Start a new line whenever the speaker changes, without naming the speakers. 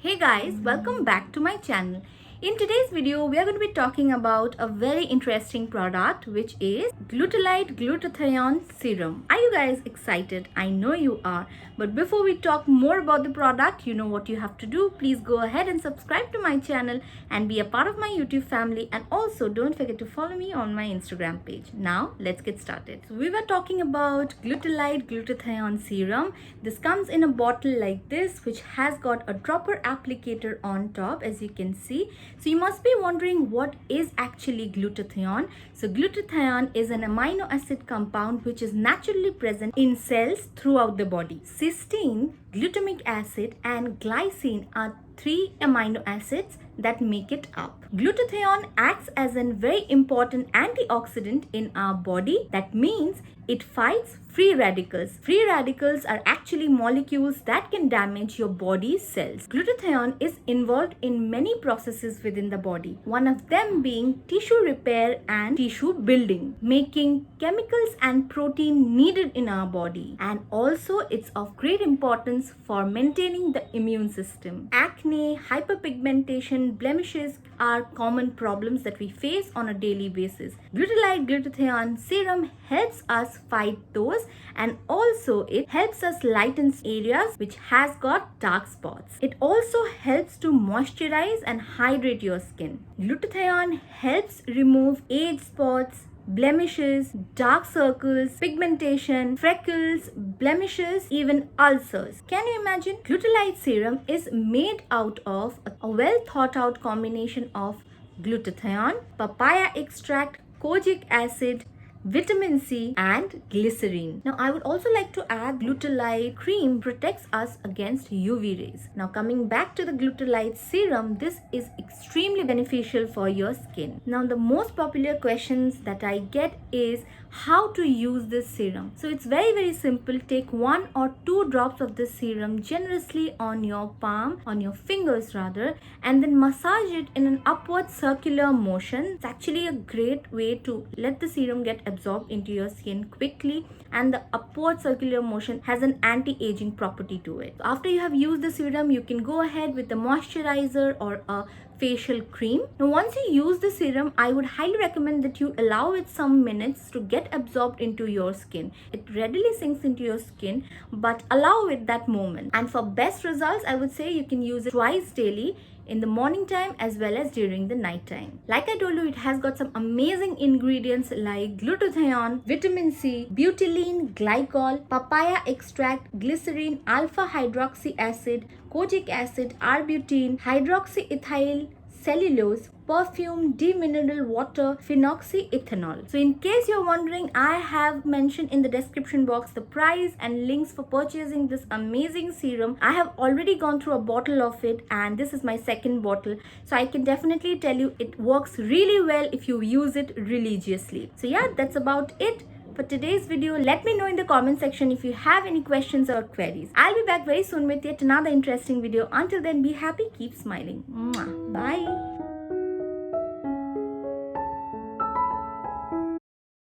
Hey guys, welcome back to my channel. In today's video, we are going to be talking about a very interesting product which is Glutalight Glutathione Serum. Are you guys excited? I know you are. But before we talk more about the product, you know what you have to do. Please go ahead and subscribe to my channel and be a part of my YouTube family. And also don't forget to follow me on my Instagram page. Now let's get started. So we were talking about Glutalight Glutathione Serum. This comes in a bottle like this which has got a dropper applicator on top, as you can see. So you must be wondering what is actually glutathione. So glutathione is an amino acid compound which is naturally present in cells throughout the body. Cysteine, glutamic acid and glycine are three amino acids that make it up. Glutathione acts as a very important antioxidant in our body. That means it fights free radicals. Free radicals are actually molecules that can damage your body's cells. Glutathione is involved in many processes within the body. One of them being tissue repair and tissue building, making chemicals and protein needed in our body. And also it's of great importance for maintaining the immune system. Acne, hyperpigmentation, blemishes are common problems that we face on a daily basis. Glutalight Glutathione Serum helps us fight those, and also it helps us lighten areas which has got dark spots. It also helps to moisturize and hydrate your skin. Glutathione helps remove age spots, blemishes, dark circles, pigmentation, freckles, blemishes, even ulcers. Can you imagine? Glutalight serum is made out of a well thought out combination of glutathione, papaya extract, kojic acid, vitamin C and glycerin. Now I would also like to add Glutalite cream protects us against UV rays. Now coming back to the Glutalite serum, this is extremely beneficial for your skin. Now the most popular questions that I get is how to use this serum. So it's very simple. Take 1 or 2 drops of this serum generously on your palm, on your fingers rather, and then massage it in an upward circular motion. It's actually a great way to let the serum get absorbed into your skin quickly, and the upward circular motion has an anti-aging property to it. So after you have used the serum, you can go ahead with the moisturizer or a facial cream. Now once you use the serum, I would highly recommend that you allow it some minutes to get absorbed into your skin. It readily sinks into your skin, but allow it that moment. And for best results, I would say you can use it twice daily, in the morning time as well as during the night time. Like I told you, it has got some amazing ingredients like glutathione, vitamin C, butylene glycol, papaya extract, glycerin, alpha hydroxy acid, kojic acid, arbutin, hydroxyethyl cellulose, perfume, demineral water, phenoxyethanol. So in case you're wondering, I have mentioned in the description box the price and links for purchasing this amazing serum. I have already gone through a bottle of it and this is my second bottle. So I can definitely tell you it works really well if you use it religiously. So yeah, that's about it for today's video. Let me know in the comment section if you have any questions or queries. I'll be back very soon with yet another interesting video. Until then, be happy, keep smiling. Mwah. Bye.